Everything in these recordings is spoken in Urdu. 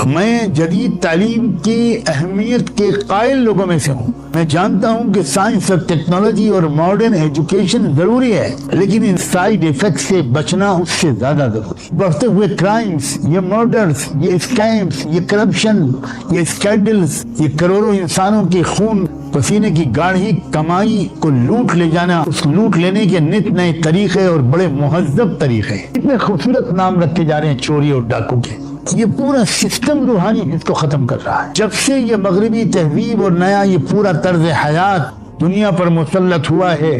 میں جدید تعلیم کی اہمیت کے قائل لوگوں میں سے ہوں۔ میں جانتا ہوں کہ سائنس اور ٹیکنالوجی اور ماڈرن ایجوکیشن ضروری ہے، لیکن ان سائیڈ ایفیکٹ سے بچنا اس سے زیادہ ضروری۔ بڑھتے ہوئے کرائمز، یہ مرڈرز، یہ اسکیمز، یہ کرپشن، یہ اسکینڈلز، یہ کروڑوں انسانوں کے خون پسینے کی گاڑھی کمائی کو لوٹ لے جانا، اس لوٹ لینے کے نت نئے طریقے اور بڑے مہذب طریقے، اتنے خوبصورت نام رکھے جا رہے ہیں چوری اور ڈاکو کے۔ یہ پورا سسٹم روحانی اس کو ختم کر رہا ہے۔ جب سے یہ مغربی تہذیب اور نیا یہ پورا طرز حیات دنیا پر مسلط ہوا ہے،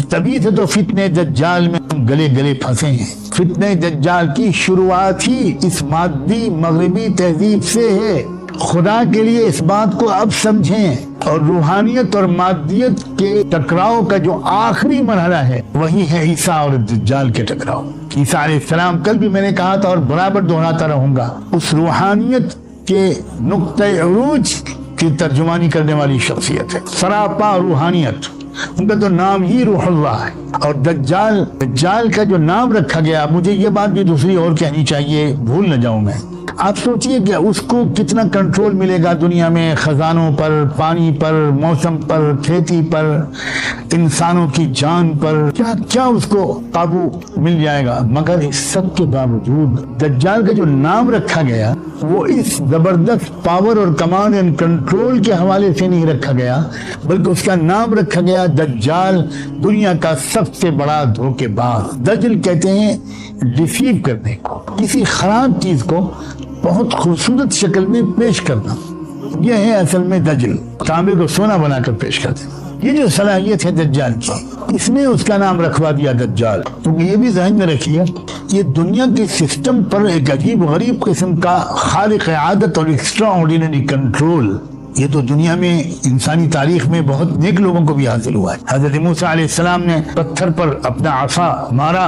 تبھی سے تو فتنہ دجال میں ہم گلے گلے پھنسے ہیں۔ فتنہ دجال کی شروعات ہی اس مادی مغربی تہذیب سے ہے۔ خدا کے لیے اس بات کو اب سمجھیں، اور روحانیت اور مادیت کے ٹکراؤ کا جو آخری مرحلہ ہے وہی ہے عیسیٰ اور دجال کے ٹکراؤ۔ عیسیٰ علیہ السلام، کل بھی میں نے کہا تھا اور برابر دہراتا رہوں گا، اس روحانیت کے نقطۂ عروج کی ترجمانی کرنے والی شخصیت ہے، سراپا روحانیت۔ ان کا تو نام ہی روح اللہ ہے۔ اور دجال کا جو نام رکھا گیا، مجھے یہ بات بھی دوسری اور کہنی چاہیے، بھول نہ جاؤں میں۔ آپ سوچئے کہ اس کو کتنا کنٹرول ملے گا دنیا میں، خزانوں پر، پانی پر، موسم پر، کھیتی پر، انسانوں کی جان پر، کیا اس کو قابو مل جائے گا۔ مگر اس سب کے باوجود دجال کا جو نام رکھا گیا وہ اس زبردست پاور اور کمانڈ اینڈ کنٹرول کے حوالے سے نہیں رکھا گیا، بلکہ اس کا نام رکھا گیا دجال، دنیا کا سب سے بڑا دھوکے باز۔ دجل کہتے ہیں ڈیسیو کرنے کو، کسی خراب چیز کو بہت خوبصورت شکل میں پیش کرنا، یہ ہے اصل میں دجل، تانبے کو سونا بنا کر پیش کر دینا۔ یہ جو صلاحیت ہے دجال کی، اس نے اس کا نام رکھوا دیا دجال۔ تو یہ بھی ذہن میں رکھیے، یہ دنیا کے سسٹم پر ایک عجیب غریب قسم کا خارق عادت اور ایکسٹرا آرڈینری کنٹرول، یہ تو دنیا میں انسانی تاریخ میں بہت نیک لوگوں کو بھی حاصل ہوا ہے۔ حضرت موسیٰ علیہ السلام نے پتھر پر اپنا عصا مارا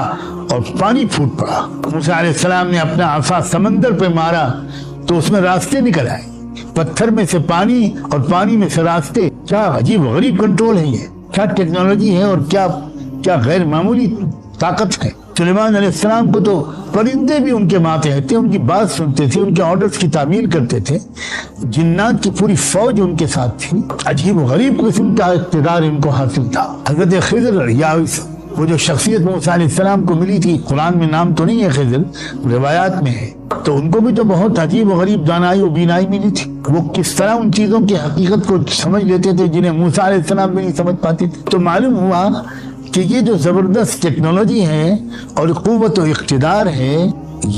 اور پانی پھوٹ پڑا۔ موسیٰ علیہ السلام نے اپنا عصا سمندر پہ مارا تو اس میں راستے نکل آئے، پتھر میں سے پانی اور پانی میں سے راستے۔ کیا عجیب غریب کنٹرول ہے، یہ کیا ٹیکنالوجی ہے اور کیا غیر معمولی طاقت ہے۔ سلیمان علیہ السلام کو تو پرندے بھی ان کے ماتحت تھے، ان کی بات سنتے تھے، ان کے آرڈرز کی تعمیل کرتے تھے، جنات کی پوری فوج ان کے ساتھ تھی۔ عجیب و غریب قسم کا اقتدار ان کو حاصل تھا۔ حضرت خضر، یا وہ جو شخصیت موسیٰ علیہ السلام کو ملی تھی، قرآن میں نام تو نہیں ہے خضر، روایات میں ہے، تو ان کو بھی تو بہت عجیب و غریب دانائی و بینائی ملی تھی۔ وہ کس طرح ان چیزوں کی حقیقت کو سمجھ لیتے تھے جنہیں موسیٰ علیہ السلام بھی نہیں سمجھ پاتے تھے۔ تو معلوم ہوا کہ یہ جو زبردست ٹیکنالوجی ہے اور قوت و اقتدار ہے،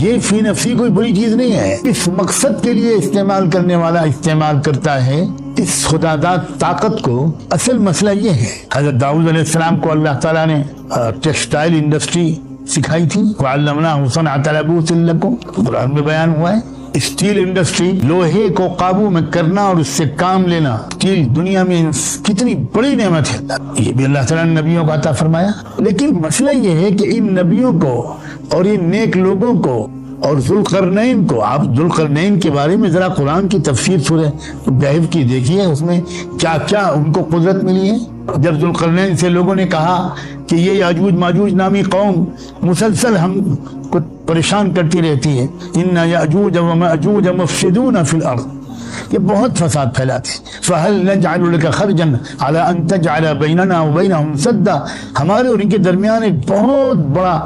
یہ فی نفسی کوئی بری چیز نہیں ہے۔ اس مقصد کے لیے استعمال کرنے والا استعمال کرتا ہے اس خداداد طاقت کو۔ اصل مسئلہ یہ ہے، حضرت داؤد علیہ السلام کو اللہ تعالیٰ نے ٹیکسٹائل انڈسٹری سکھائی تھی، وَعَلَّمْنَاهُ صَنْعَةَ لَبُوسٍ لَكُمْ، قرآن میں بیان ہوا ہے۔ اسٹیل انڈسٹری، لوہے کو قابو میں کرنا اور اس سے کام لینا، اسٹیل دنیا میں کتنی بڑی نعمت ہے، یہ بھی اللہ تعالیٰ نے نبیوں کا عطا فرمایا۔ لیکن مسئلہ یہ ہے کہ ان نبیوں کو اور ان نیک لوگوں کو اور ذوالقرنین کو، آپ ذوالقرنین کے بارے میں ذرا قرآن کی تفسیر سورہ کہف کی دیکھیے، اس میں کیا کیا ان کو قدرت ملی ہے۔ جب ذوالقرنین سے لوگوں نے کہا کہ یہ یاجوج ماجوج نامی قوم مسلسل ہم کو پریشان کرتی رہتی ہے، ان یاجوج و ماجوج مفسدون فی الارض، یہ بہت فساد پھیلاتے ہیں، فہل نجعل لک خرجا علی ان تجعل بیننا وبینہم سدا، ہمارے اور ان کے درمیان ایک بہت بڑا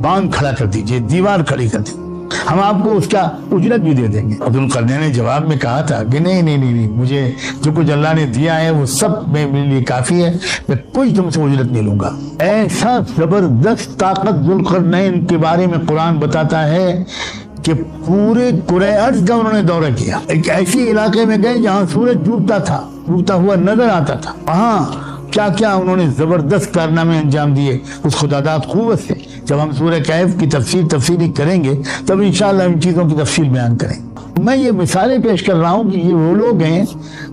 باندھ کھڑا کر دیجئے، دیوار کھڑی کر دیجئے، ہم آپ کو اس کا اجرت بھی دے دیں گے۔ ذوالقرنین نے جواب میں کہا تھا کہ نہیں، مجھے جو کچھ اللہ نے دیا ہے وہ سب میرے لیے کافی ہے، میں کوئی تم سے اجرت نہیں لوں گا۔ ایسا زبردست طاقت ذوالقرنین کے بارے میں قرآن بتاتا ہے کہ پورے کرۂ ارض کا انہوں نے دورہ کیا، ایک ایسی علاقے میں گئے جہاں سورج ڈوبتا ہوا نظر آتا تھا، وہاں کیا انہوں نے زبردست کارنامے انجام دیے اس خداداد قوت سے۔ جب ہم سورہ کہف کی تفصیلی کریں گے تب انشاءاللہ ان چیزوں کی تفصیل بیان کریں۔ میں یہ مثالیں پیش کر رہا ہوں کہ یہ وہ لوگ ہیں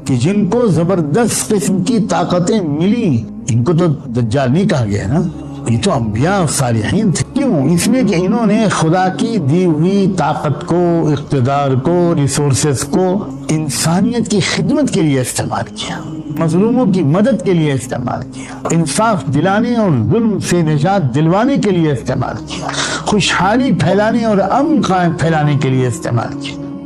کہ جن کو زبردست قسم کی طاقتیں ملی، ان کو تو دجال نہیں کہا گیا نا، یہ تو انبیاء صالحین تھے۔ کیوں؟ اس لیے کہ انہوں نے خدا کی دی ہوئی طاقت کو، اقتدار کو، ریسورسز کو انسانیت کی خدمت کے لیے استعمال کیا، مظلوموں کی مدد کے لیے استعمال کیا، انصاف دلانے اور ظلم سے نجات دلوانے کے لیے استعمال کیا، خوشحالی پھیلانے اور امن قائم پھیلانے کے لیے استعمال کیا۔